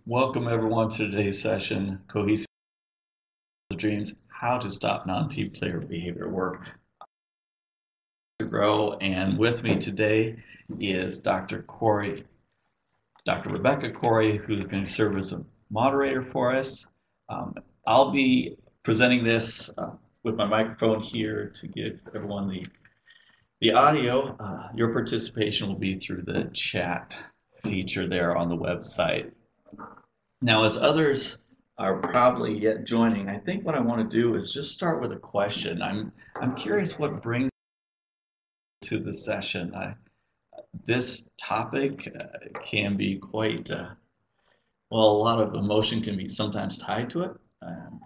Welcome everyone to today's session, Cohesive Dreams, How to Stop Non-Team Player Behavior at Work. Arron Grow, and with me today is Dr. Rebecca Corey, who's going to serve as a moderator for us. I'll be presenting this with my microphone here to give everyone the audio. Your participation will be through the chat feature there on the website. Now, as others are probably yet joining, I think what I want to do is just start with a question. I'm curious what brings to the session. This topic can be quite, well, a lot of emotion can be sometimes tied to it. And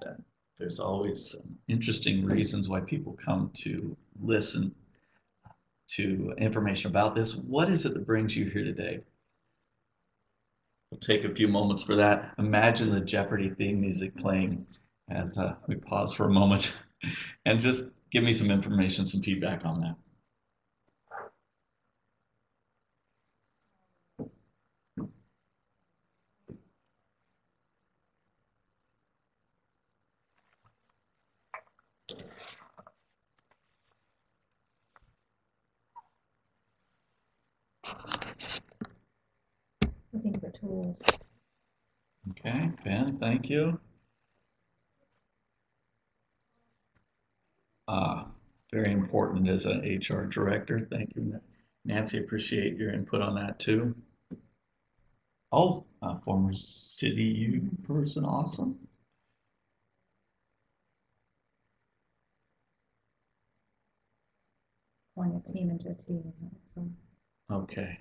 there's always some interesting reasons why people come to listen to information about this. What is it that brings you here today? We'll take a few moments for that. Imagine the Jeopardy theme music playing as we pause for a moment and just give me some information, some feedback on that. Looking for tools. Okay, Ben, thank you. Very important as an HR director. Thank you, Nancy. Appreciate your input on that too. Oh, former city person, awesome. Pouring a team into a team. Awesome. Okay.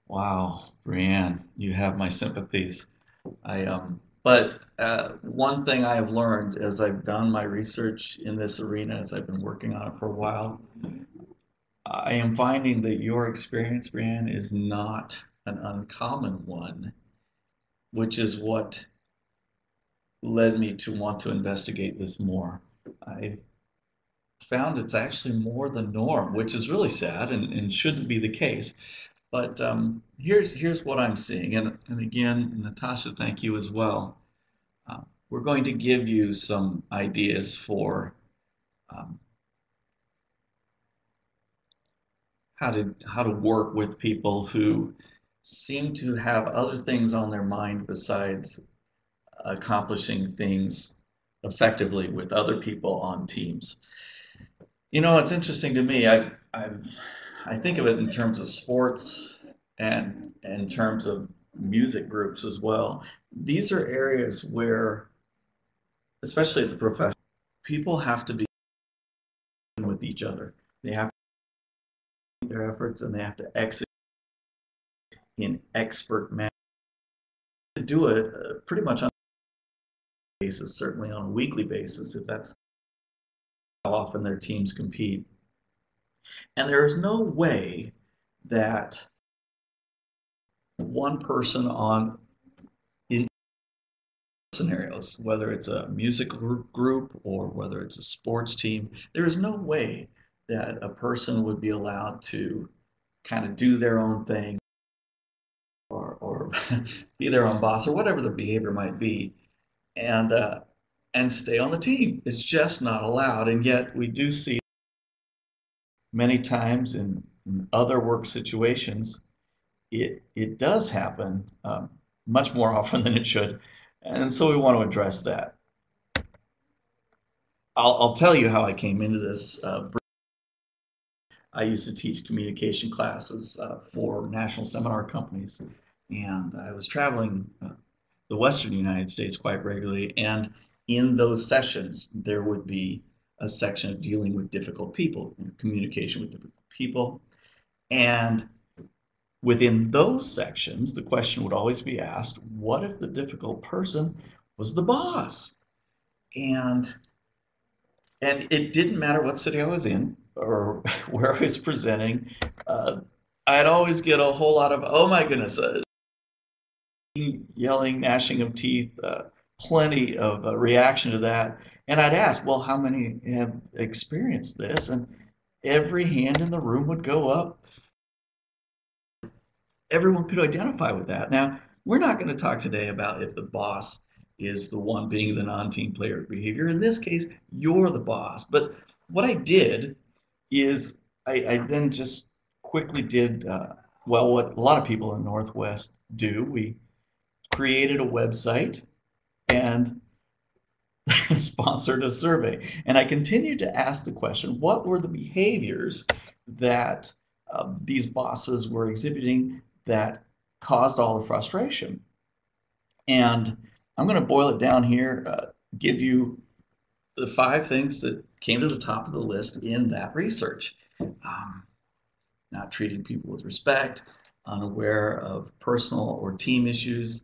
Wow, Brianne, you have my sympathies. But one thing I have learned as I've done my research in this arena, as I've been working on it for a while, I am finding that your experience, Brianne, is not an uncommon one, which is what led me to want to investigate this more. I found it's actually more the norm, which is really sad and shouldn't be the case. But here's what I'm seeing, and again, Natasha, thank you as well. We're going to give you some ideas for how to work with people who seem to have other things on their mind besides accomplishing things effectively with other people on teams. You know, it's interesting to me. I think of it in terms of sports and in terms of music groups as well. These are areas where, especially at the profession, people have to be with each other. They have to their efforts and they have to execute in expert manner. To do it pretty much on a basis, certainly on a weekly basis, if that's how often their teams compete. And there is no way that one person in scenarios, whether it's a music group or whether it's a sports team, there is no way that a person would be allowed to kind of do their own thing or be their own boss or whatever their behavior might be and stay on the team. It's just not allowed. And yet we do see many times in other work situations, it does happen much more often than it should. And so we want to address that. I'll tell you how I came into this. I used to teach communication classes for national seminar companies, and I was traveling the Western United States quite regularly, and in those sessions there would be a section of dealing with difficult people, communication with difficult people, and within those sections the question would always be asked, what if the difficult person was the boss? And And it didn't matter what city I was in or where I was presenting. I'd always get a whole lot of, oh my goodness, yelling, gnashing of teeth, plenty of reaction to that. And I'd ask, well, how many have experienced this? And every hand in the room would go up. Everyone could identify with that. Now, we're not going to talk today about if the boss is the one being the non-team player behavior. In this case, you're the boss. But what I did is I then just quickly did, well, what a lot of people in Northwest do. We created a website and sponsored a survey. And I continued to ask the question, what were the behaviors that these bosses were exhibiting that caused all the frustration? And I'm going to boil it down here, give you the 5 things that came to the top of the list in that research. Not treating people with respect, unaware of personal or team issues,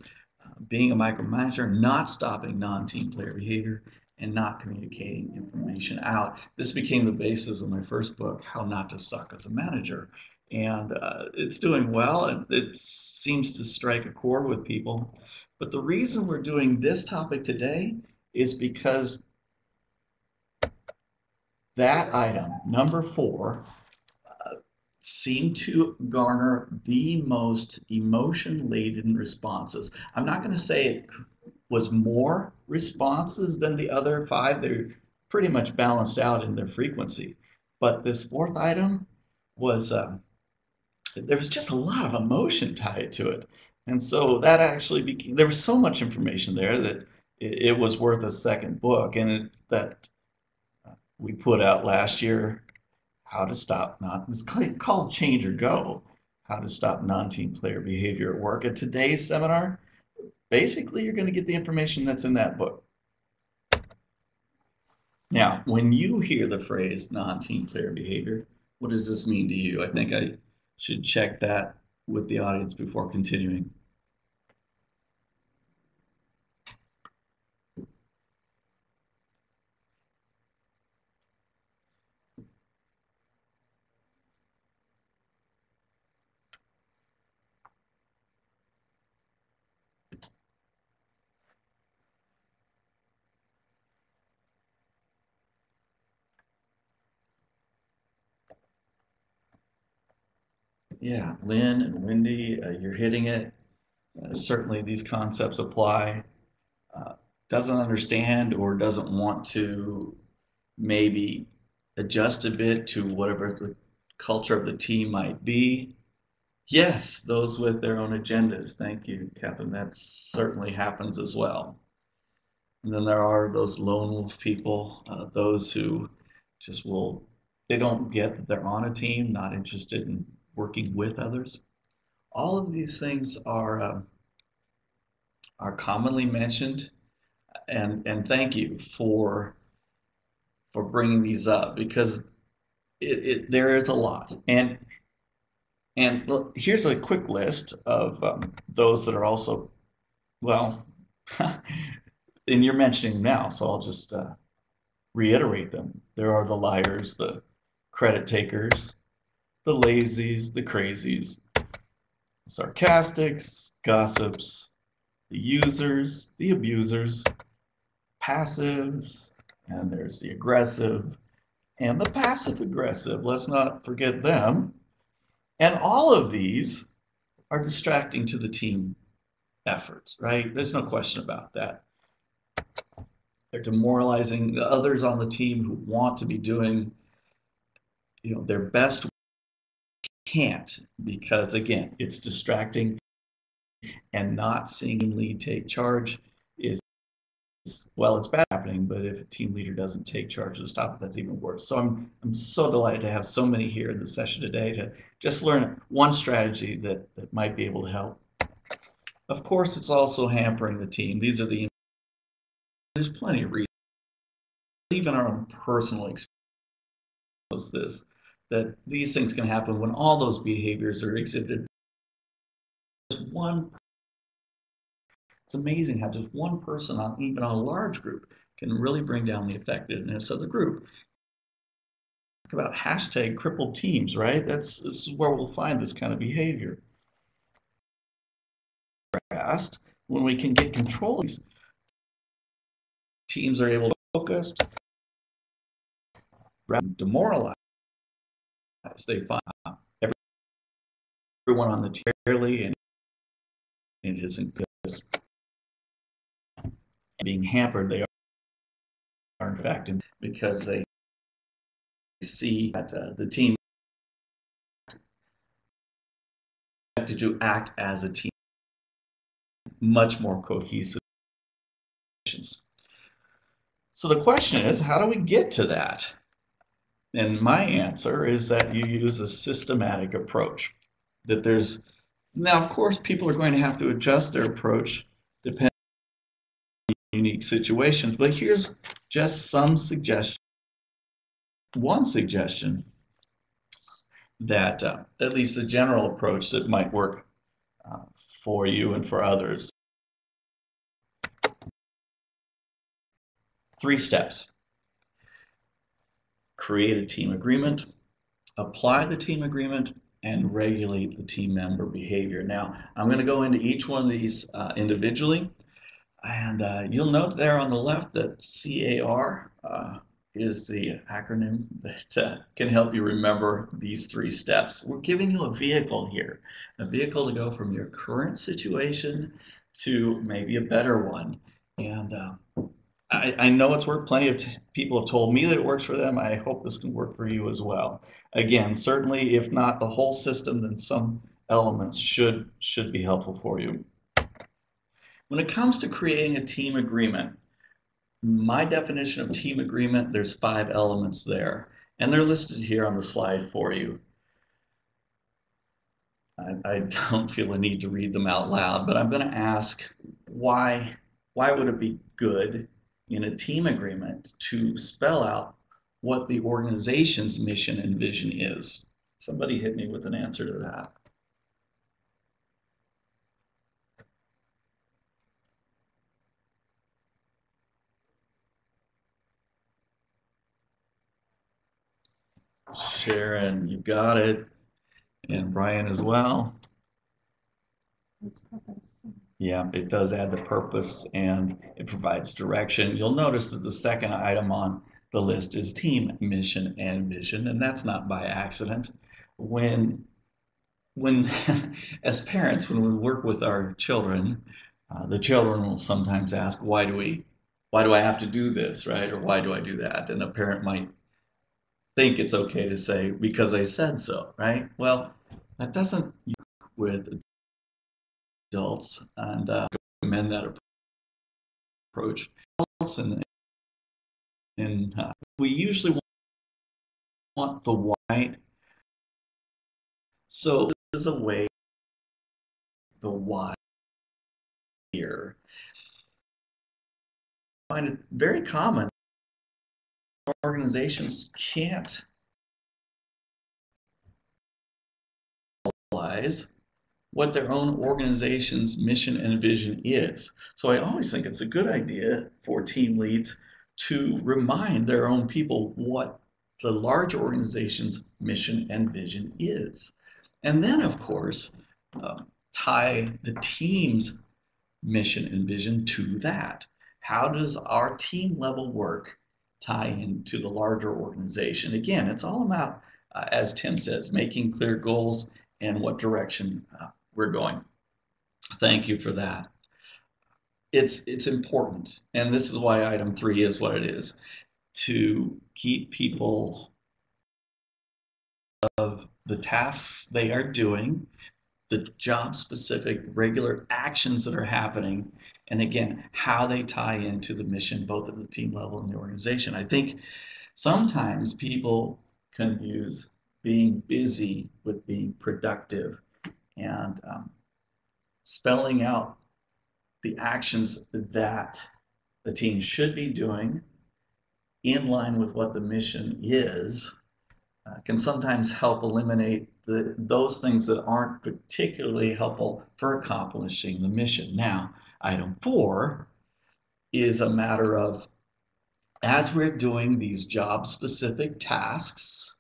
being a micromanager, not stopping non-team player behavior, and not communicating information out. This became the basis of my first book, How Not to Suck as a Manager. And it's doing well, and it seems to strike a chord with people. But the reason we're doing this topic today is because that item, number 4, seemed to garner the most emotion-laden responses. I'm not going to say it was more responses than the other 5. They're pretty much balanced out in their frequency. But this 4th item was, there was just a lot of emotion tied to it. And so that actually became, there was so much information there that it was worth a second book. And that we put out last year, How to Stop it's called Change or Go, How to Stop Non-Team Player Behavior at Work. At today's seminar, basically you're going to get the information that's in that book. Now, when you hear the phrase non-team player behavior, what does this mean to you? I think I should check that with the audience before continuing. Yeah, Lynn and Wendy, you're hitting it. Certainly these concepts apply. Doesn't understand or doesn't want to maybe adjust a bit to whatever the culture of the team might be. Yes, those with their own agendas. Thank you, Catherine. That certainly happens as well. And then there are those lone wolf people, those who just they don't get that they're on a team, not interested in working with others. All of these things are commonly mentioned, and thank you for bringing these up, because there is a lot. And look, here's a quick list of those that are also, well, and you're mentioning now, so I'll just reiterate them. There are the liars, the credit takers, the lazies, the crazies, the sarcastics, gossips, the users, the abusers, passives, and there's the aggressive, and the passive aggressive. Let's not forget them. And all of these are distracting to the team efforts, right? There's no question about that. They're demoralizing the others on the team who want to be doing, their best. Can't, because again, it's distracting, and not seeing him lead, take charge is, well, it's bad happening, but if a team leader doesn't take charge to stop it, that's even worse. So I'm so delighted to have so many here in the session today to just learn one strategy that might be able to help. Of course, it's also hampering the team. There's plenty of reasons, even our own personal experience knows this, that these things can happen when all those behaviors are exhibited. It's amazing how just one person, even on a large group, can really bring down the effectiveness of the group. Talk about hashtag crippled teams, right? This is where we'll find this kind of behavior. Fast, when we can get control of these teams are able to focus, rather than demoralize. They find everyone on the team fairly, and it isn't just being hampered. They are in fact, because they see that the team to act as a team, much more cohesive. So the question is, how do we get to that? And my answer is that you use a systematic approach. That there's now, of course, people are going to have to adjust their approach depending on unique situations. But here's just some suggestions. One suggestion that at least a general approach that might work for you and for others. 3 steps. Create a team agreement, apply the team agreement, and regulate the team member behavior. Now, I'm going to go into each one of these individually, and you'll note there on the left that CAR is the acronym that can help you remember these 3 steps. We're giving you a vehicle here, a vehicle to go from your current situation to maybe a better one. And I know it's worked. Plenty of people have told me that it works for them. I hope this can work for you as well. Again, certainly, if not the whole system, then some elements should be helpful for you. When it comes to creating a team agreement, my definition of team agreement, there's 5 elements there, and they're listed here on the slide for you. I don't feel a need to read them out loud, but I'm going to ask why would it be good in a team agreement to spell out what the organization's mission and vision is? Somebody hit me with an answer to that. Sharon, you got it. And Brian as well. Yeah, it does add the purpose and it provides direction. You'll notice that the second item on the list is team mission and vision, and that's not by accident. When as parents, when we work with our children, the children will sometimes ask, why do I have to do this, right? Or why do I do that? And a parent might think it's okay to say, because they said so, right? Well, that doesn't work with adults, and recommend that approach. And we usually want the why. So this is a way the why here. I find it very common. Organizations can't realize what their own organization's mission and vision is. So I always think it's a good idea for team leads to remind their own people what the large organization's mission and vision is. And then, of course, tie the team's mission and vision to that. How does our team level work tie into the larger organization? Again, it's all about, as Tim says, making clear goals and what direction we're going. Thank you for that. It's important, and this is why item 3 is what it is, to keep people of the tasks they are doing, the job-specific regular actions that are happening, and again, how they tie into the mission, both at the team level and the organization. I think sometimes people confuse being busy with being productive, and spelling out the actions that the team should be doing in line with what the mission is can sometimes help eliminate those things that aren't particularly helpful for accomplishing the mission. Now, item 4 is a matter of as we're doing these job-specific tasks,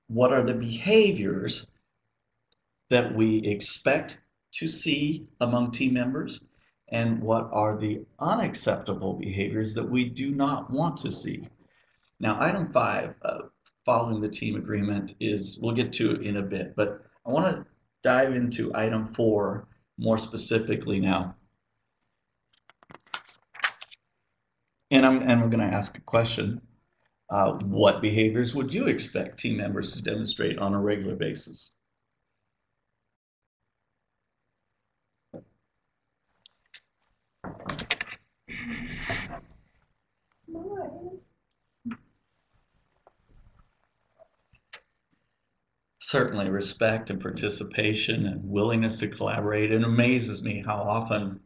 what are the behaviors that we expect to see among team members, and what are the unacceptable behaviors that we do not want to see? Now, item 5, following the team agreement, is, we'll get to it in a bit, but I want to dive into item 4 more specifically now. And I'm going to ask a question. What behaviors would you expect team members to demonstrate on a regular basis? Certainly respect and participation and willingness to collaborate. It amazes me how often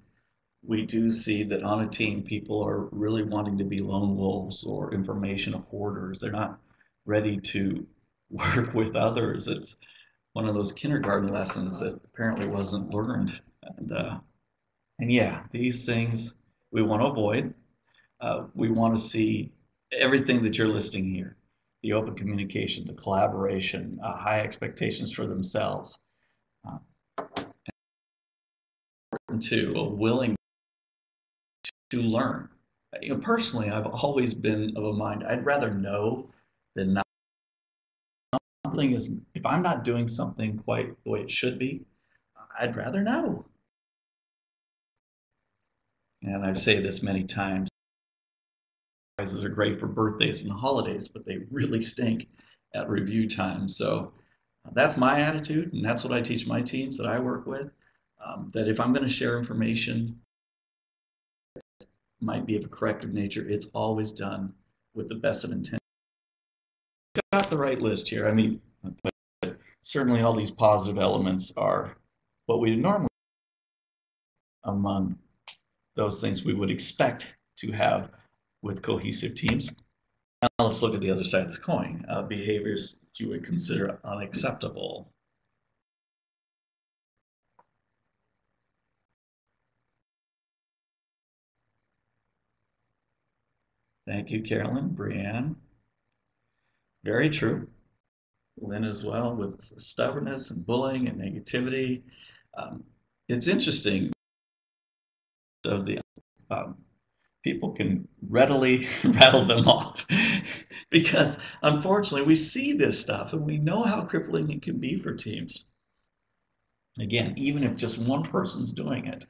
we do see that on a team people are really wanting to be lone wolves or information hoarders. They're not ready to work with others. It's one of those kindergarten lessons that apparently wasn't learned. And yeah, these things we want to avoid. We want to see everything that you're listing here: the open communication, the collaboration, high expectations for themselves, to a willingness to learn. Personally, I've always been of a mind, I'd rather know than not. Something is, if I'm not doing something quite the way it should be, I'd rather know. And I've said this many times, surprises are great for birthdays and holidays, but they really stink at review time. So that's my attitude, and that's what I teach my teams that I work with, that if I'm going to share information that might be of a corrective nature, it's always done with the best of intent. Got the right list here. I mean, but certainly all these positive elements are what we normally among those things we would expect to have with cohesive teams. Now let's look at the other side of this coin. Behaviors you would consider unacceptable. Thank you, Carolyn, Brianne. Very true. Lynn as well, with stubbornness and bullying and negativity. It's interesting of the people can readily rattle them off because unfortunately we see this stuff and we know how crippling it can be for teams. Again, even if just one person's doing it.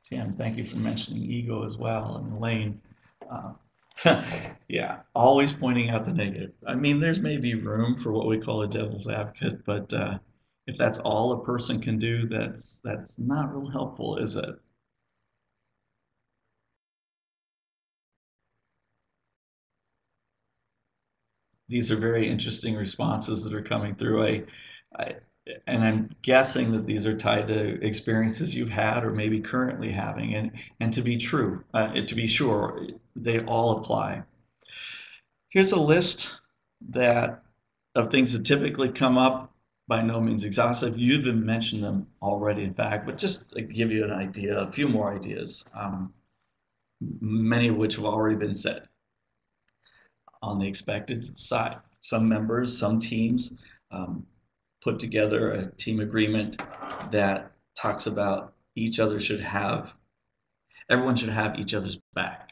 Tim, thank you for mentioning ego as well, and Elaine. Yeah, always pointing out the negative. I mean, there's maybe room for what we call a devil's advocate, but if that's all a person can do, that's not real helpful, is it? These are very interesting responses that are coming through. And I'm guessing that these are tied to experiences you've had or maybe currently having, and to be true, to be sure, they all apply. Here's a list of things that typically come up, by no means exhaustive. You've even mentioned them already, in fact, but just to give you an idea, a few more ideas, many of which have already been said. On the expected side, some members, some teams put together a team agreement that talks about everyone should have each other's back,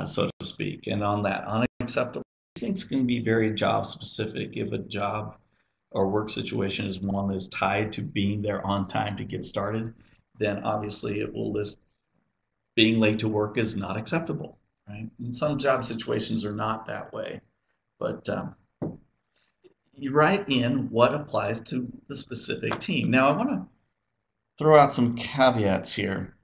so to speak. And on that, unacceptable, these things can be very job specific. If a job or work situation is one that's tied to being there on time to get started, then obviously it will list being late to work is not acceptable, right? And some job situations are not that way, but you write in what applies to the specific team. Now, I want to throw out some caveats here.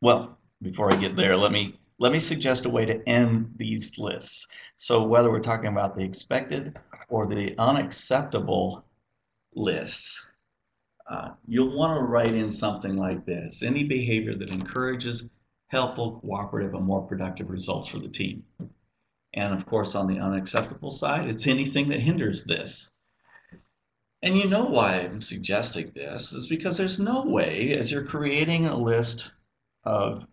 Well, before I get there, let me suggest a way to end these lists. So whether we're talking about the expected or the unacceptable lists, you'll want to write in something like this: any behavior that encourages helpful, cooperative, and more productive results for the team. And of course, on the unacceptable side, it's anything that hinders this. And you know why I'm suggesting this is because there's no way, as you're creating a list of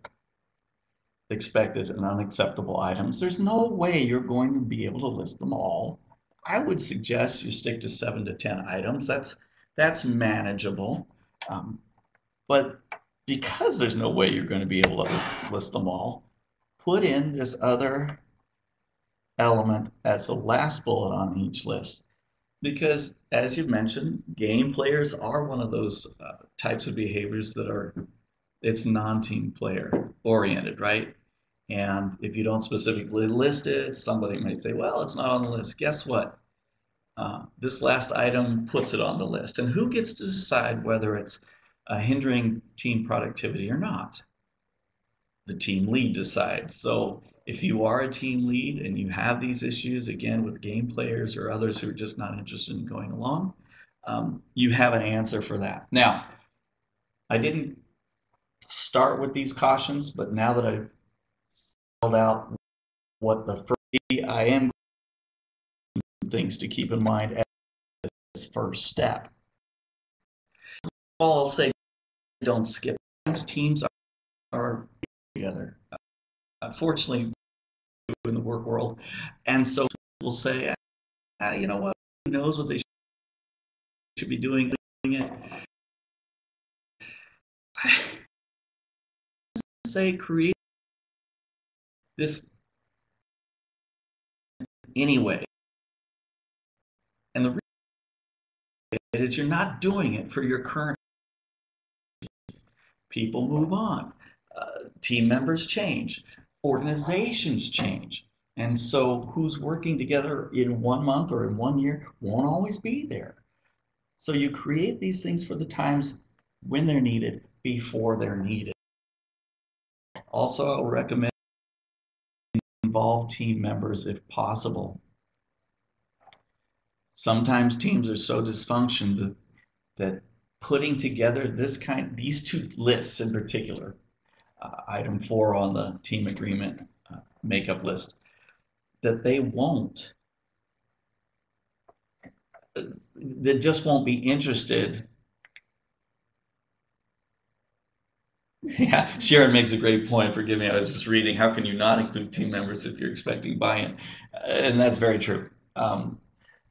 expected and unacceptable items. There's no way you're going to be able to list them all. I would suggest you stick to 7 to 10 items. That's manageable. But because there's no way you're going to be able to list them all, put in this other element as the last bullet on each list. Because as you mentioned, game players are one of those types of behaviors that it's non-team player oriented, right? And if you don't specifically list it, somebody might say, well, it's not on the list. Guess what? This last item puts it on the list. And who gets to decide whether it's hindering team productivity or not? The team lead decides. So if you are a team lead and you have these issues, again, with game players or others who are just not interested in going along, you have an answer for that. Now, I didn't start with these cautions, but now that I've spelled out what the first, I am things to keep in mind as this first step. I'll say don't skip. Teams are together. Unfortunately, in the work world, and so we'll say, you know what, who knows what they should be doing it. Say create this anyway, and the reason is you're not doing it for your current. People move on, team members change, organizations change, and so who's working together in 1 month or in 1 year won't always be there. So you create these things for the times when they're needed, before they're needed. Also, I'll recommend involve team members if possible. Sometimes teams are so dysfunctional that putting together these two lists in particular, item 4 on the team agreement makeup list, that they just won't be interested. Yeah, Sharon makes a great point. Forgive me, I was just reading, how can you not include team members if you're expecting buy-in? And that's very true.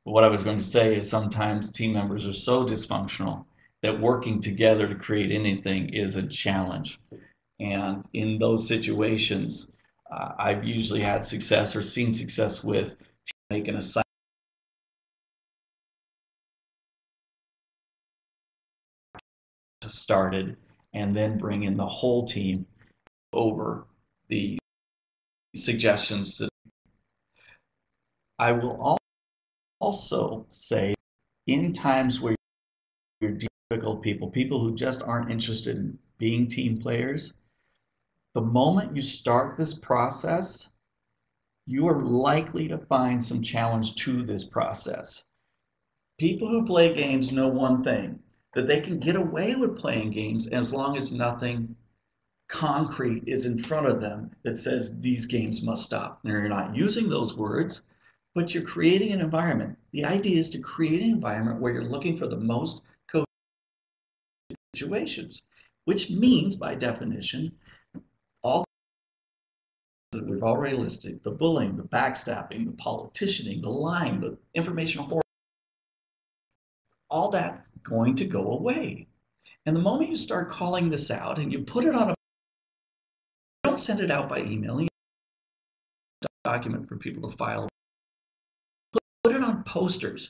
What I was going to say is sometimes team members are so dysfunctional that working together to create anything is a challenge. And in those situations, I've usually had success or seen success with making a assignment started and then bring in the whole team over the suggestions. I will also say in times where you're difficult people who just aren't interested in being team players, the moment you start this process, you are likely to find some challenge to this process. People who play games know one thing, that they can get away with playing games as long as nothing concrete is in front of them that says these games must stop. Now, you're not using those words, but you're creating an environment. The idea is to create an environment where you're looking for the most coherent situations, which means, by definition, all that we've already listed, the bullying, the backstabbing, the politicianing, the lying, the informational hoarding, all that's going to go away. And the moment you start calling this out and you put it on don't send it out by email, you document for people to file. Put it on posters,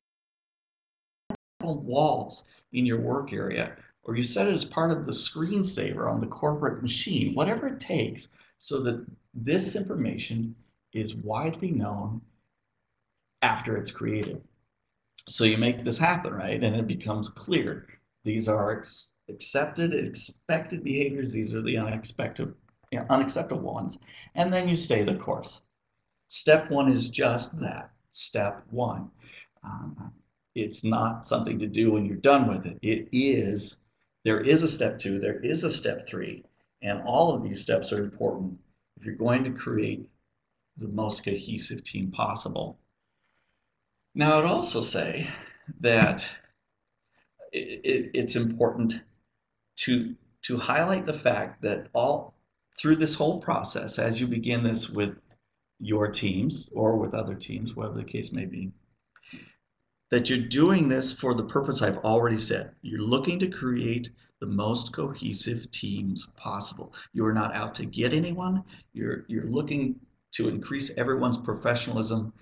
on walls in your work area, or you set it as part of the screensaver on the corporate machine, whatever it takes, so that this information is widely known after it's created. So you make this happen, right? And it becomes clear. These are accepted, expected behaviors. These are the unacceptable ones. And then you stay the course. Step 1 is just that, step 1. It's not something to do when you're done with it. There is a step 2, there is a step 3, and all of these steps are important if you're going to create the most cohesive team possible. Now, I'd also say that it's important to highlight the fact that through this whole process, as you begin this with your teams or with other teams, whatever the case may be, that you're doing this for the purpose I've already said. You're looking to create the most cohesive teams possible. You are not out to get anyone. You're looking to increase everyone's professionalism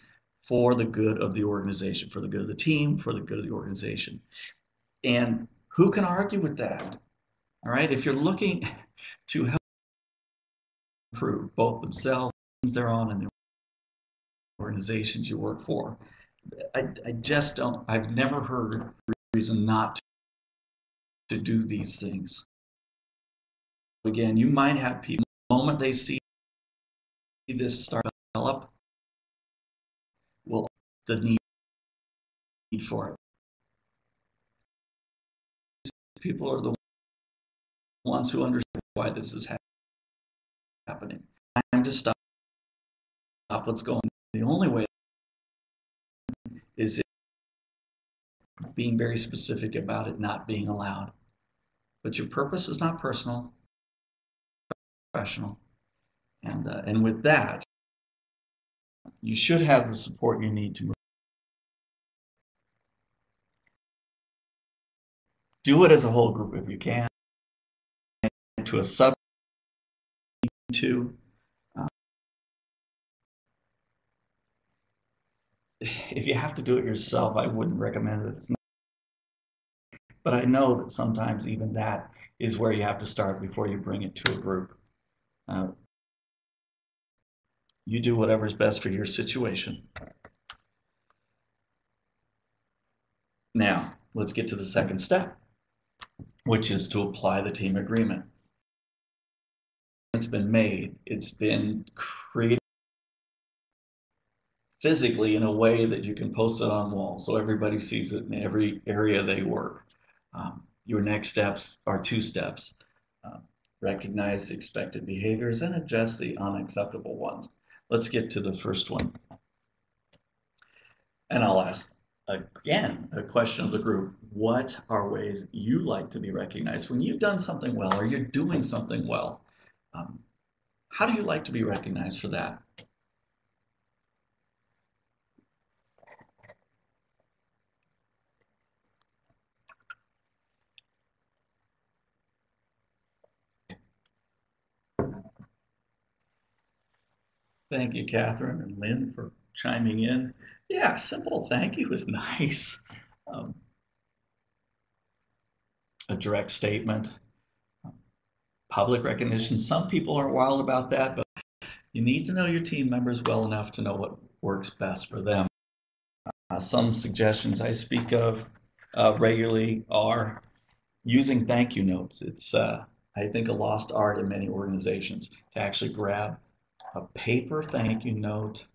for the good of the organization, for the good of the team, for the good of the organization. And who can argue with that? All right, if you're looking to help improve both themselves, they're on, and the organizations you work for, I just don't, I've never heard a reason not to do these things. Again, you might have people, the moment they see this start to develop, will the need for it. People are the ones who understand why this is happening. Time to stop what's going on. The only way is being very specific about it not being allowed. But your purpose is not personal, professional. And with that, you should have the support you need to move. Do it as a whole group if you can, to a sub to. If you have to do it yourself, I wouldn't recommend it. It's not, but I know that sometimes even that is where you have to start before you bring it to a group. You do whatever's best for your situation. Now, let's get to the second step, which is to apply the team agreement. It's been made. It's been created physically in a way that you can post it on walls so everybody sees it in every area they work. Your next steps are 2 steps. Recognize the expected behaviors and address the unacceptable ones. Let's get to the first one. And I'll ask again a question of the group. What are ways you like to be recognized? When you've done something well or you're doing something well, how do you like to be recognized for that? Thank you, Catherine and Lynn, for chiming in. Yeah, simple thank you is nice. A direct statement, public recognition. Some people are wild about that, but you need to know your team members well enough to know what works best for them. Some suggestions I speak of regularly are using thank you notes. It's, I think, a lost art in many organizations to actually grab a paper thank you note,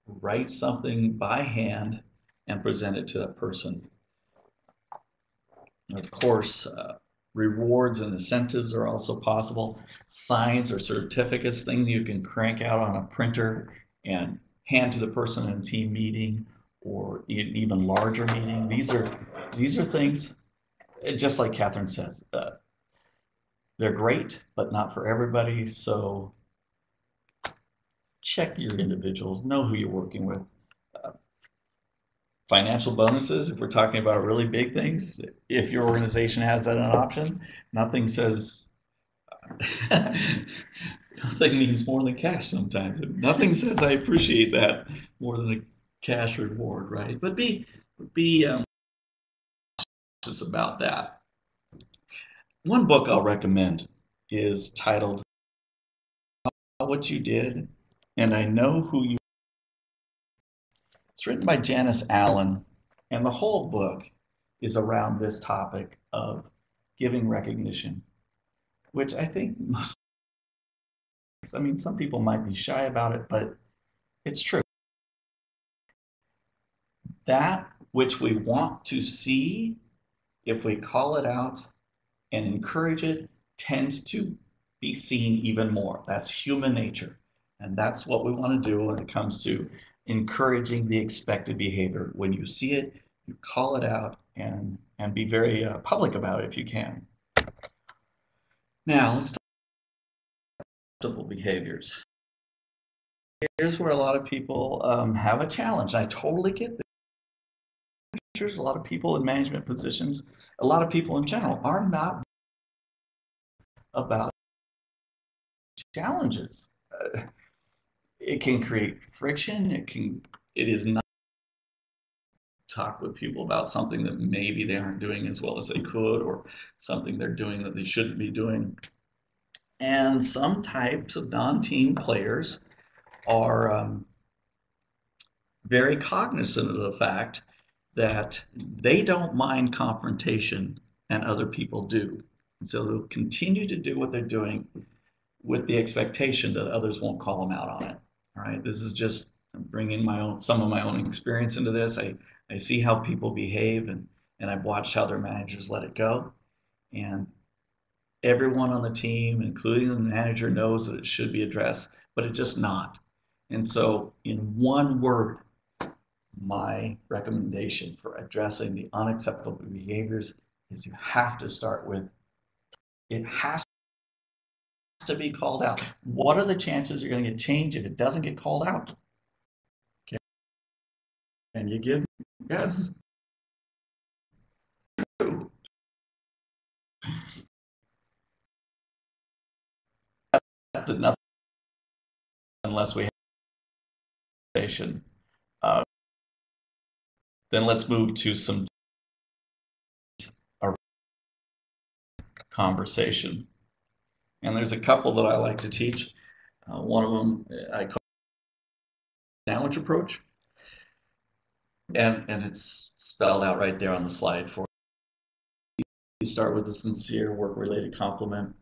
write something by hand, and present it to that person. Of course, rewards and incentives are also possible. Signs or certificates, things you can crank out on a printer and hand to the person in a team meeting or an even larger meeting. These are things, just like Catherine says, they're great, but not for everybody. So check your individuals, know who you're working with. Financial bonuses, if we're talking about really big things, if your organization has that an option, nothing says, nothing means more than cash sometimes. Nothing says I appreciate that more than a cash reward, right? But be cautious about that. One book I'll recommend is titled What You Did, and I Know Who You. It's written by Janice Allen, and the whole book is around this topic of giving recognition, which I think most, I mean, some people might be shy about it, but it's true. That which we want to see, if we call it out and encourage it, tends to be seen even more. That's human nature. And that's what we want to do when it comes to encouraging the expected behavior. When you see it, you call it out and be very public about it if you can. Now, let's talk unacceptable behaviors. Here's where a lot of people have a challenge. I totally get this. There's a lot of people in management positions, a lot of people in general are not about challenges. It can create friction. It is not talk with people about something that maybe they aren't doing as well as they could, or something they're doing that they shouldn't be doing. And some types of non-team players are very cognizant of the fact that they don't mind confrontation and other people do. And so they'll continue to do what they're doing with the expectation that others won't call them out on it. All right, this is just bringing some of my own experience into this. I see how people behave, and I've watched how their managers let it go. And everyone on the team, including the manager, knows that it should be addressed, but it's just not. And so in one word, my recommendation for addressing the unacceptable behaviors is you have to start with, it has to be called out. What are the chances you're going to get change if it doesn't get called out? Okay. And you give, yes. Nothing unless we have a conversation. Then let's move to some conversation. And there's a couple that I like to teach. One of them I call the sandwich approach. And it's spelled out right there on the slide for you. You start with a sincere work-related compliment.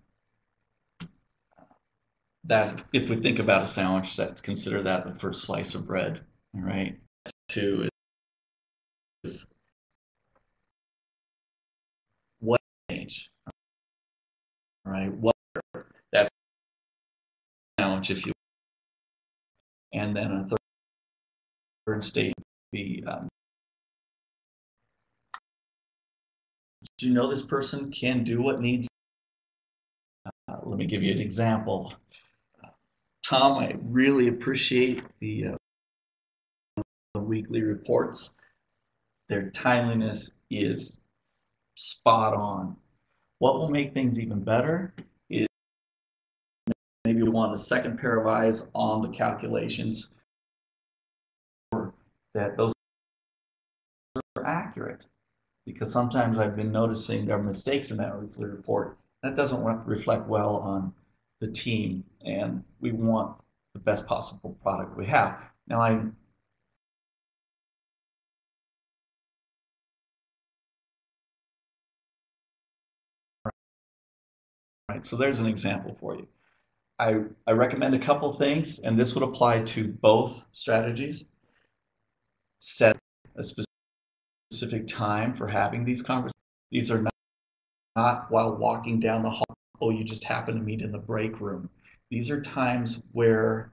That, if we think about a sandwich, consider that the first slice of bread. All right. Two is what change. All right. What that's sandwich, if you. And then a third state would be. Do you know this person can do what needs? Let me give you an example. Tom, I really appreciate the weekly reports. Their timeliness is spot on. What will make things even better is maybe we want a second pair of eyes on the calculations, that those are accurate. Because sometimes I've been noticing there are mistakes in that weekly report. That doesn't reflect well on the team, and we want the best possible product we have. Now, right, so there's an example for you. I recommend a couple things, and this would apply to both strategies. Set a specific time for having these conversations. These are not while walking down the hall, oh, you just happen to meet in the break room. These are times where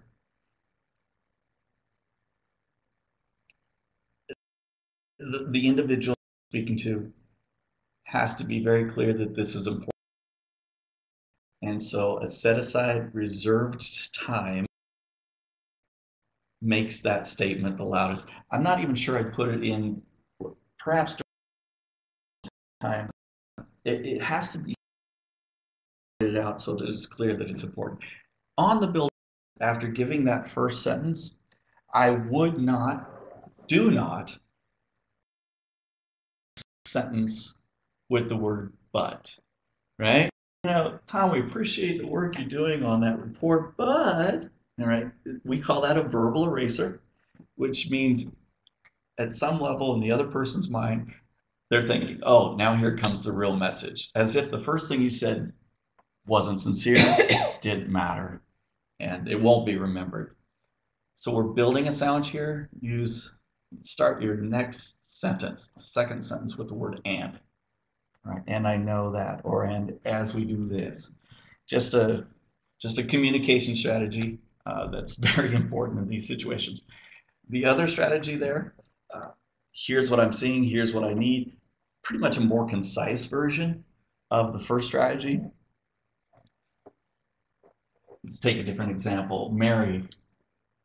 the individual speaking to has to be very clear that this is important. And so a set-aside reserved time makes that statement the loudest. I'm not even sure I'd put it in, perhaps during time. It has to be out so that it's clear that it's important. On the build, after giving that first sentence, I would not, do not sentence with the word but, right? You know, Tom, we appreciate the work you're doing on that report, but, all right, we call that a verbal eraser, which means at some level in the other person's mind, they're thinking, oh, now here comes the real message, as if the first thing you said wasn't sincere, didn't matter, and it won't be remembered. So we're building a sandwich here. Start your next sentence, the second sentence, with the word and. Right, and I know that, or and as we do this. Just a communication strategy that's very important in these situations. The other strategy there, here's what I'm seeing, here's what I need. Pretty much a more concise version of the first strategy. let's take a different example. Mary,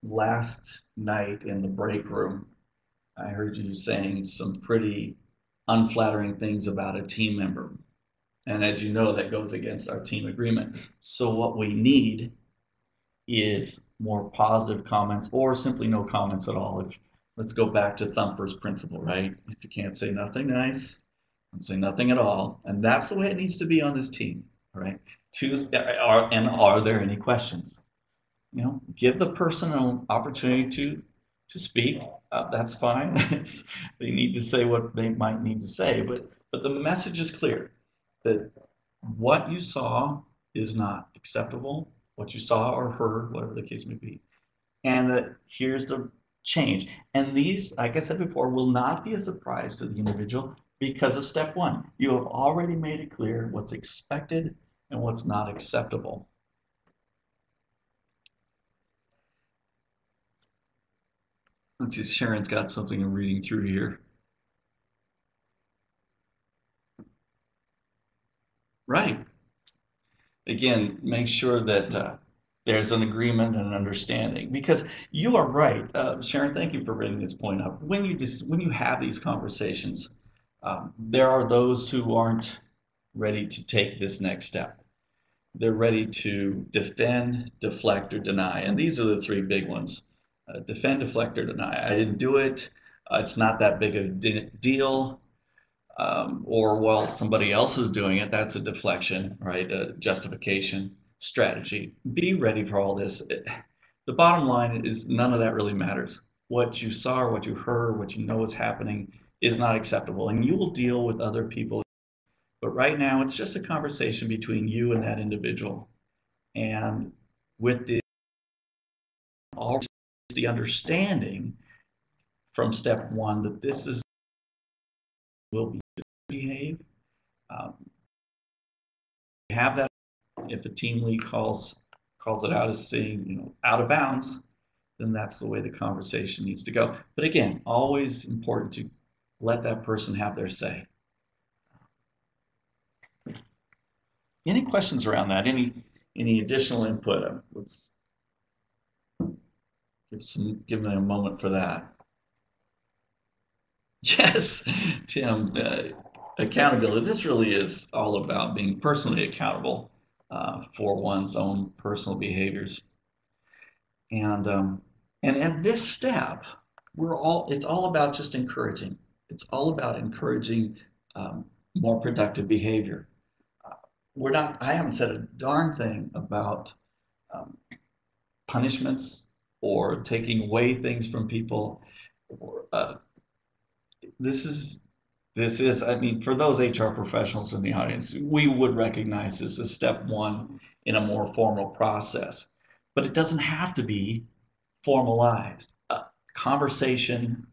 last night in the break room, I heard you saying some pretty unflattering things about a team member. And as you know, that goes against our team agreement. So what we need is more positive comments or simply no comments at all. Let's go back to Thumper's principle, right? If you can't say nothing nice, don't say nothing at all. And that's the way it needs to be on this team, right? Are there any questions? Give the person an opportunity to speak. That's fine. They need to say what they might need to say, but the message is clear that what you saw is not acceptable, what you saw or heard, whatever the case may be, and that here's the change. And these, like I said before, will not be a surprise to the individual because of step one. You have already made it clear what's expected and what's not acceptable. Let's see, Sharon's got something I'm reading through here. Right. Again, make sure that there's an agreement and an understanding, because you are right. Sharon, thank you for bringing this point up. When you have these conversations, there are those who aren't ready to take this next step. They're ready to defend, deflect, or deny. And these are the three big ones. Defend, deflect, or deny. I didn't do it. It's not that big of a deal. Or while somebody else is doing it, that's a deflection, right? A justification strategy. Be ready for all this. The bottom line is none of that really matters. What you saw, or what you heard, what you know is happening is not acceptable, and you will deal with other people. But right now, it's just a conversation between you and that individual. And with the understanding from step one that this is will behave. Have that. If a team lead calls it out as saying, out of bounds, then that's the way the conversation needs to go. But again, always important to let that person have their say. Any questions around that? Any additional input? Let's give them a moment for that. Yes, Tim, accountability. This really is all about being personally accountable for one's own personal behaviors. And at this step, it's all about just encouraging. It's all about encouraging more productive behavior. I haven't said a darn thing about punishments or taking away things from people. This is, I mean, for those HR professionals in the audience, we would recognize this as step one in a more formal process, but it doesn't have to be formalized. Conversation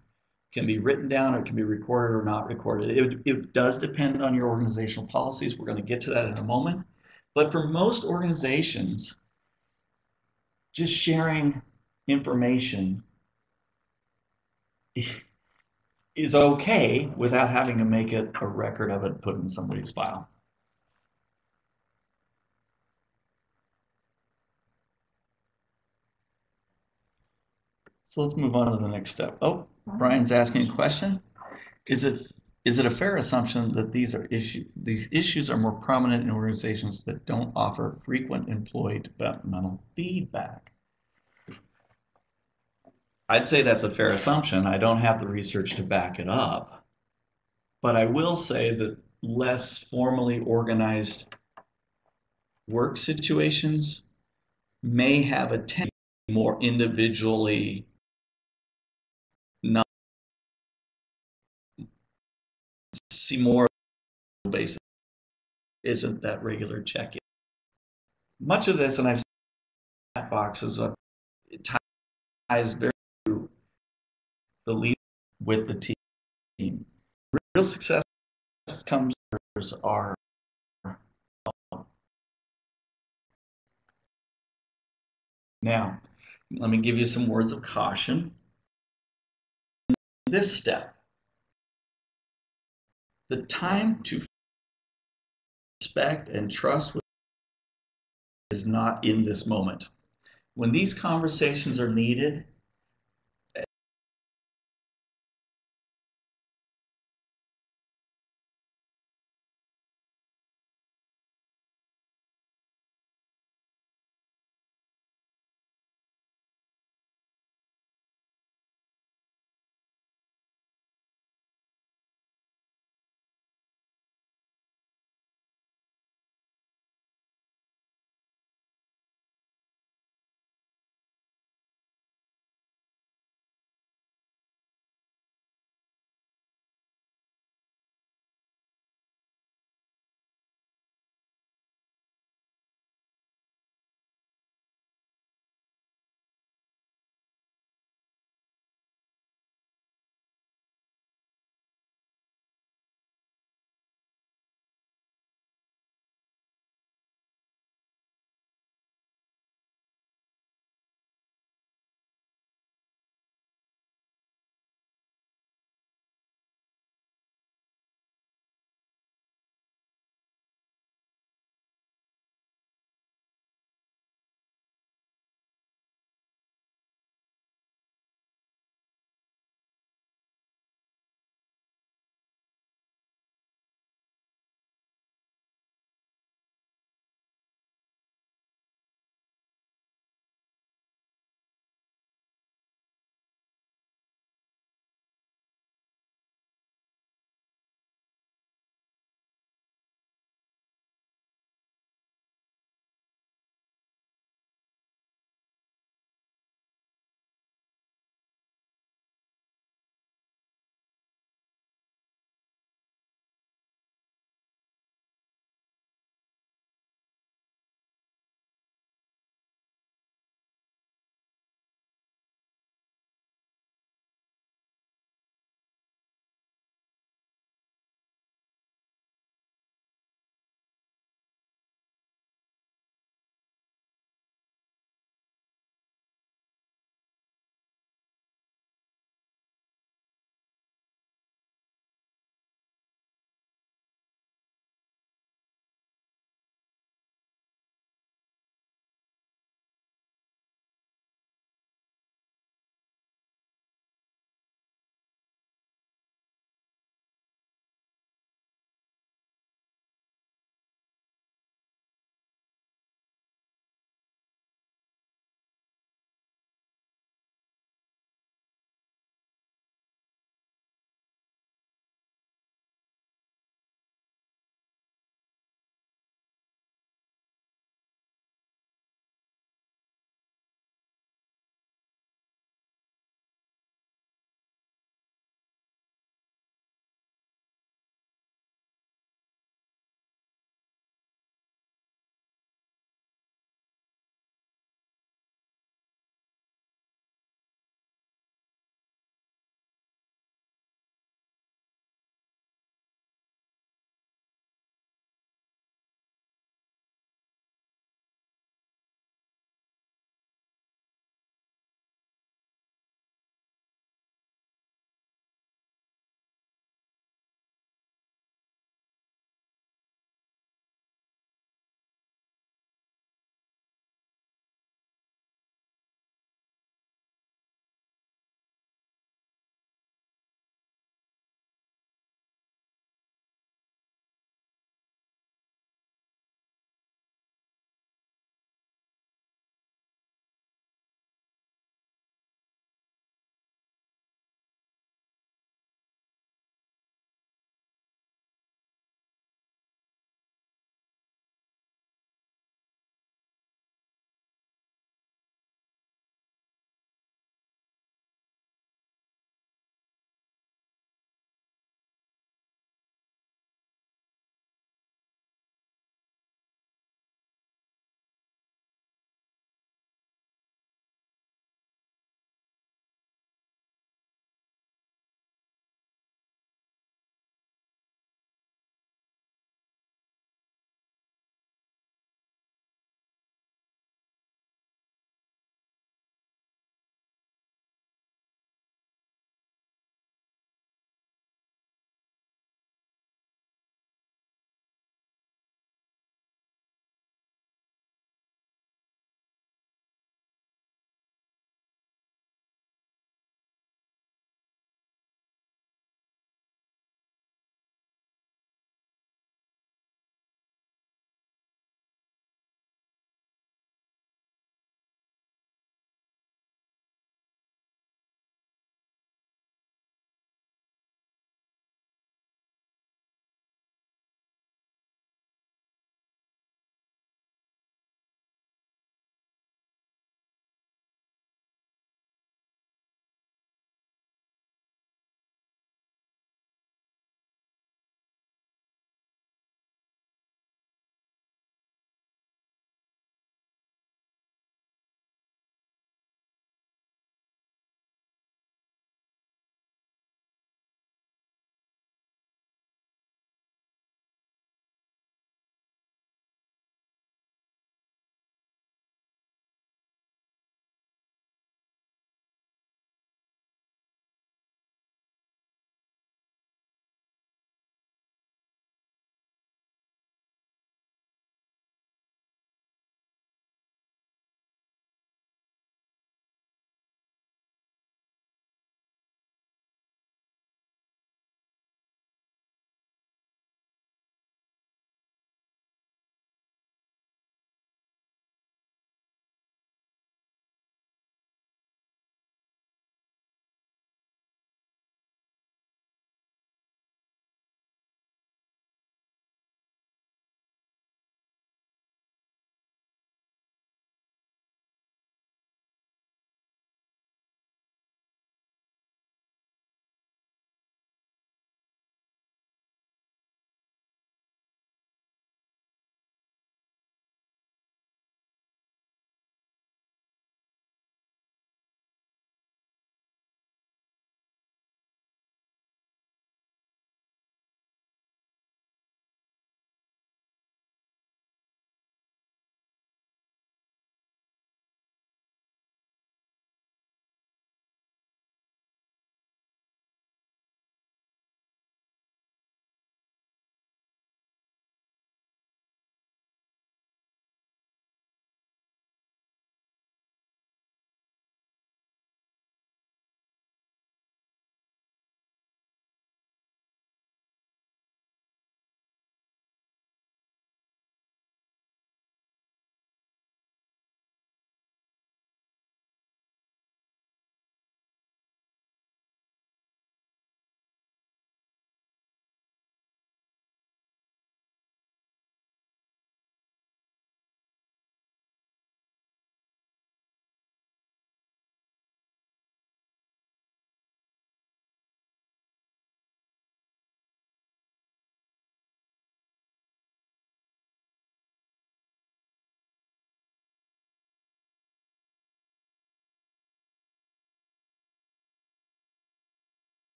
can be written down, or it can be recorded or not recorded. It does depend on your organizational policies. We're going to get to that in a moment. But for most organizations, just sharing information is okay without having to make it a record of it put in somebody's file. So let's move on to the next step. Oh, Brian's asking a question. Is it a fair assumption that these issues are more prominent in organizations that don't offer frequent employee developmental feedback? I'd say that's a fair assumption. I don't have the research to back it up, but I will say that less formally organized work situations may have a tendency more individually not see more basis. Isn't that regular check-in? Much of this, and I've seen chat boxes, it ties very to the leader with the team. Real success comes are now. Let me give you some words of caution. In this step, the time to respect and trust is not in this moment. When these conversations are needed,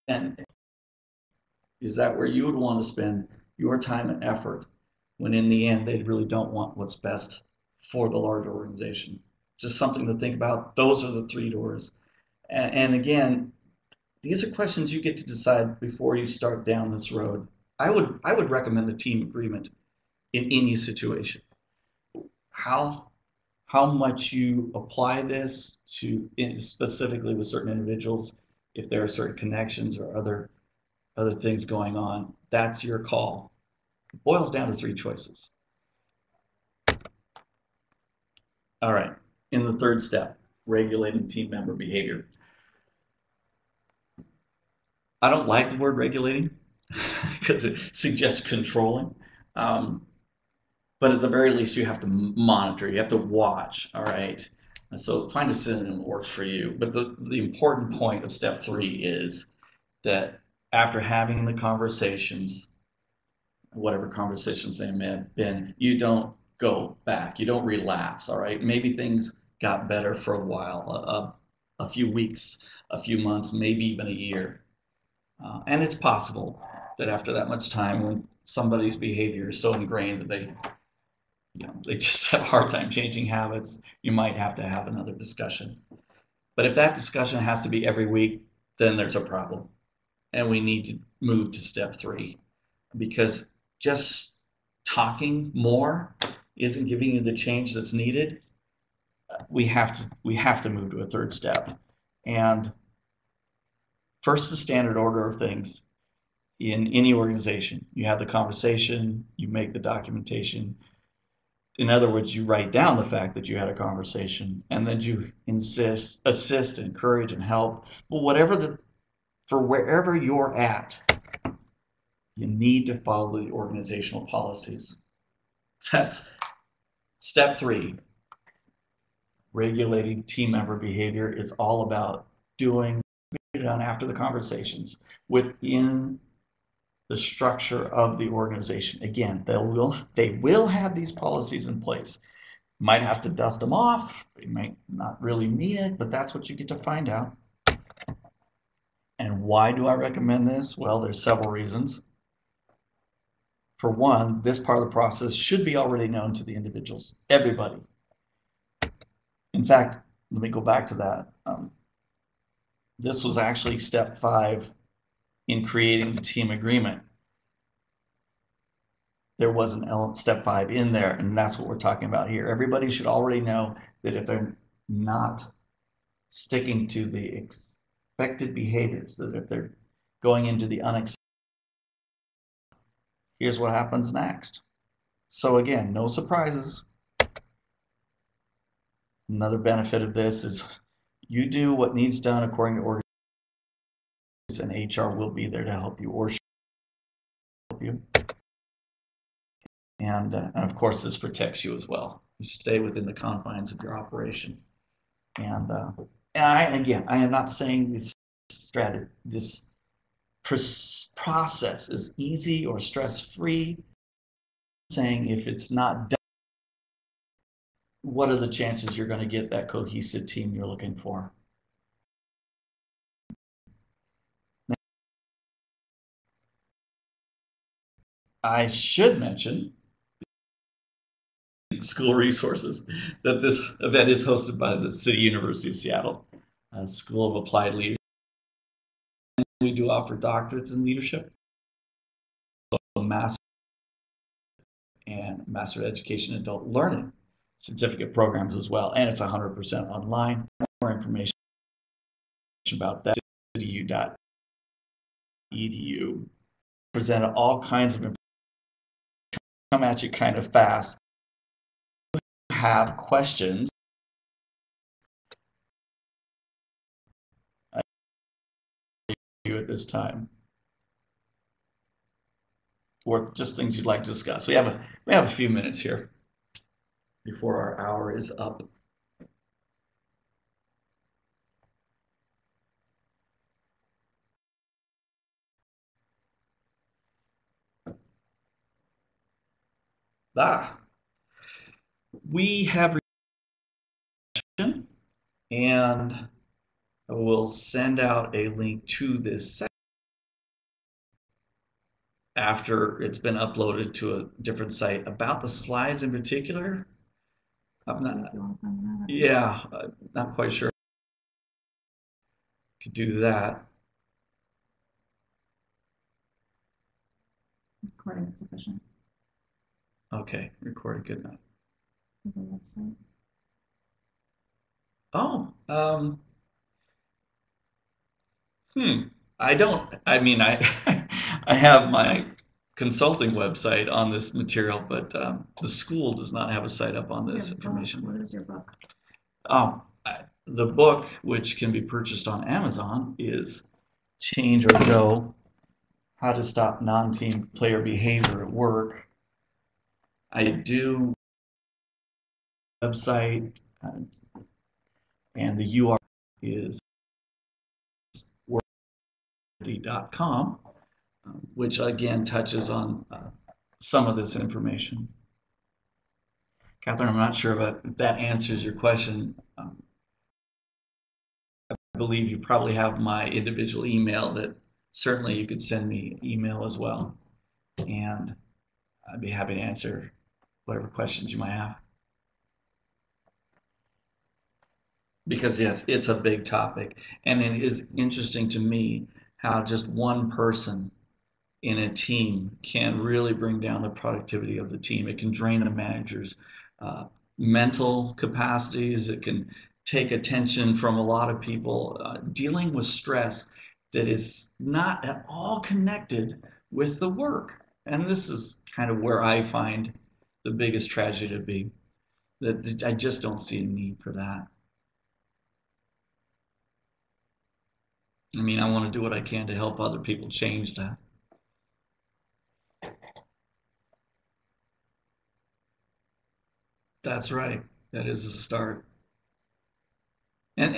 And is that where you would want to spend your time and effort when in the end they really don't want what's best for the larger organization? Just something to think about. Those are the three doors. And again, these are questions you get to decide before you start down this road. I would recommend a team agreement in any situation. How much you apply this to specifically with certain individuals, if there are certain connections or other things going on, that's your call. It boils down to three choices. All right, in the third step, regulating team member behavior. I don't like the word regulating because it suggests controlling. But at the very least, you have to monitor, you have to watch, all right? And so find a synonym that works for you. But the important point of step 3 is that after having the conversations, whatever conversations they may have been, you don't go back, you don't relapse, all right? Maybe things got better for a while, a few weeks, a few months, maybe even a year. And it's possible that after that much time, when somebody's behavior is so ingrained that they just have a hard time changing habits, you might have to have another discussion. But if that discussion has to be every week, then there's a problem. And we need to move to step 3, because just talking more isn't giving you the change that's needed. We have to move to a third step. And first, the standard order of things in any organization. You have the conversation, you make the documentation. In other words, you write down the fact that you had a conversation, and then you assist, encourage, and help. Well, for wherever you're at, you need to follow the organizational policies. That's step 3. Regulating team member behavior is all about doing done after the conversations within the structure of the organization. Again, they will have these policies in place. Might have to dust them off. They might not really mean it, but that's what you get to find out. And why do I recommend this? Well, there's several reasons. For one, this part of the process should be already known to the individuals, everybody. In fact, let me go back to that. This was actually step 5 in creating the team agreement. There was an step 5 in there, and that's what we're talking about here. Everybody should already know that if they're not sticking to the expected behaviors, that if they're going into the unexpected, here's what happens next. So again, no surprises. Another benefit of this is you do what needs done according to organization, and HR will be there to help you or help you. And of course, this protects you as well. You stay within the confines of your operation. And I am not saying this process is easy or stress-free. I'm saying if it's not done, what are the chances you're going to get that cohesive team you're looking for? I should mention school resources that this event is hosted by the City University of Seattle School of Applied Leadership. We do offer doctorates in leadership, so master of education in adult learning certificate programs as well, and it's 100% online. More information about that, cityU.edu. Presented all kinds of information, come at you kind of fast. If you have questions, at this time, or just things you'd like to discuss. We have a few minutes here before our hour is up. We have, and we'll send out a link to this section. after it's been uploaded to a different site. About the slides in particular, I'm not, If you want to send them out. yeah, not quite sure. Could do that. Recording is sufficient. Okay, recorded, good enough. The website. Oh, I mean, I I have my consulting website on this material, but the school does not have a site up on this Your book. information. What is your book? The book, which can be purchased on Amazon, is Change or Go: How to Stop Non-Team Player Behavior at Work. I do website, and the URL is workd.com, which again touches on some of this information. Catherine, I'm not sure if that answers your question. I believe you probably have my individual email that certainly you could send me an email as well. And I'd be happy to answer whatever questions you might have. Because yes, it's a big topic. And it is interesting to me how just one person in a team can really bring down the productivity of the team. It can drain a manager's mental capacities. It can take attention from a lot of people. Dealing with stress that is not at all connected with the work. And this is kind of where I find the biggest tragedy to be. That I just don't see a need for that. I mean, I want to do what I can to help other people change that. That's right. That is a start. And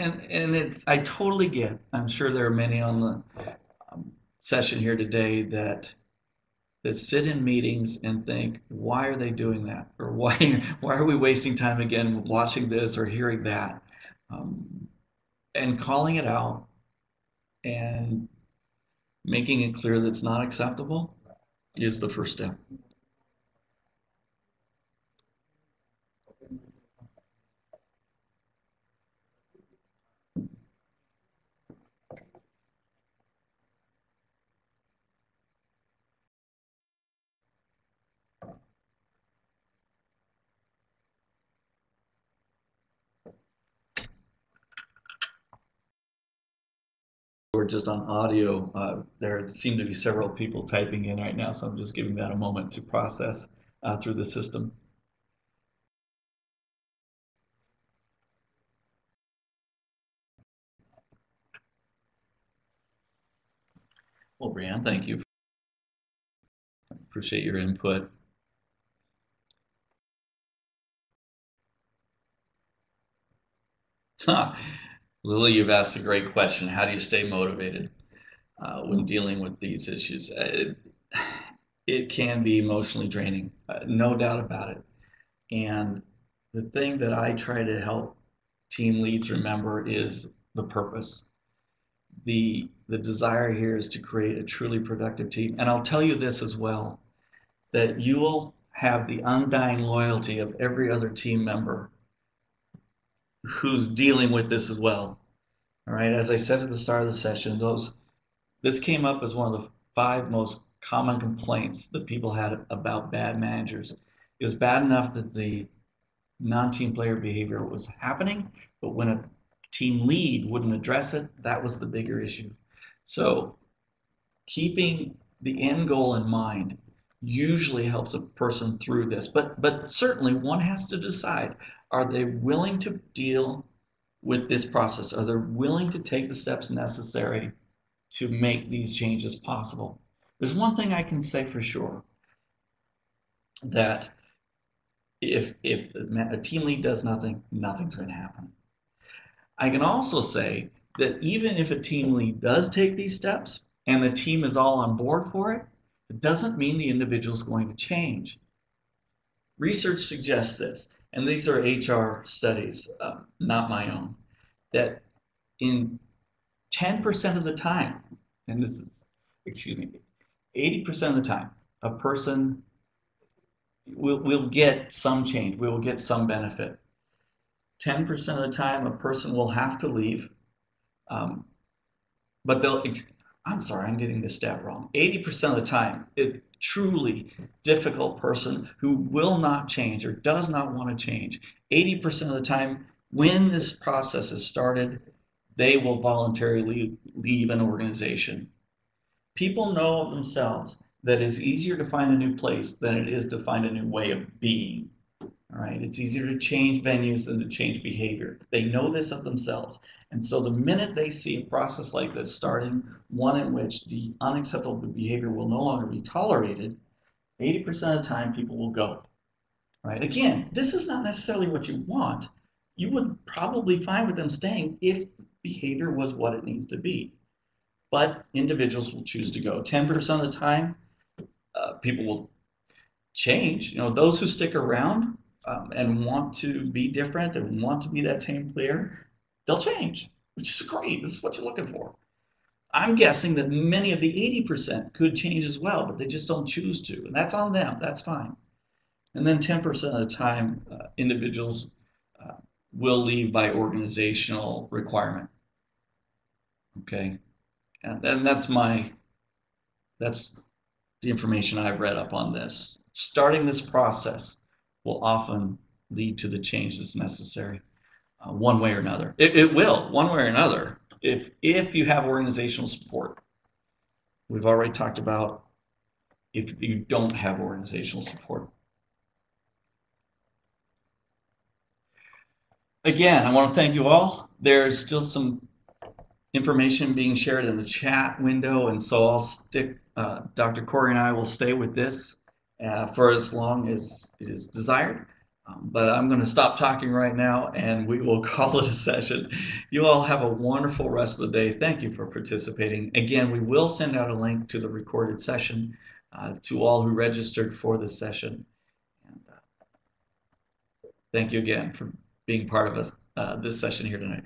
it's, I totally get, I'm sure there are many on the session here today that sit in meetings and think, why are they doing that? Or why are we wasting time again watching this or hearing that? And calling it out and making it clear that it's not acceptable is the first step. We're just on audio. There seem to be several people typing in right now, so I'm just giving that a moment to process through the system. Well, Brianne, thank you. Appreciate your input. Lily, you've asked a great question. How do you stay motivated when dealing with these issues? It can be emotionally draining, no doubt about it. And the thing that I try to help team leads remember is the purpose. The desire here is to create a truly productive team. And I'll tell you this as well, that you will have the undying loyalty of every other team member who's dealing with this as well. All right, as I said at the start of the session, this came up as one of the 5 most common complaints that people had about bad managers. It was bad enough that the non-team player behavior was happening, but when a team lead wouldn't address it, that was the bigger issue. So keeping the end goal in mind usually helps a person through this, but certainly one has to decide, are they willing to deal with this process? Are they willing to take the steps necessary to make these changes possible? There's one thing I can say for sure, that if a team lead does nothing, nothing's going to happen. I can also say that even if a team lead does take these steps and the team is all on board for it, it doesn't mean the individual is going to change. Research suggests this, and these are HR studies, not my own, that in 10% of the time, and this is, excuse me, 80% of the time, a person will get some change. We will get some benefit. 10% of the time, a person will have to leave. But I'm sorry, I'm getting this stat wrong. 80% of the time, a truly difficult person who will not change or does not want to change, 80% of the time, when this process is started, they will voluntarily leave an organization. People know of themselves that it's easier to find a new place than it is to find a new way of being. All right, it's easier to change venues than to change behavior. They know this of themselves. And so the minute they see a process like this starting, one in which the unacceptable behavior will no longer be tolerated, 80% of the time people will go. Right? Again, this is not necessarily what you want. You would probably find with them staying if the behavior was what it needs to be. But individuals will choose to go. 10% of the time, people will change. You know, those who stick around and want to be different and want to be that team player, they'll change, which is great. This is what you're looking for. I'm guessing that many of the 80% could change as well, but they just don't choose to. And that's on them. That's fine. And then 10% of the time, individuals will leave by organizational requirement. Okay. And that's the information I've read up on this. Starting this process will often lead to the change that's necessary, one way or another. It will, one way or another, if you have organizational support. We've already talked about if you don't have organizational support. Again, I want to thank you all. There's still some information being shared in the chat window, and so I'll stick, Dr. Corey and I will stay with this for as long as it is desired. But I'm going to stop talking right now and we will call it a session. You all have a wonderful rest of the day. Thank you for participating. Again, we will send out a link to the recorded session to all who registered for this session. And, thank you again for being part of this session here tonight.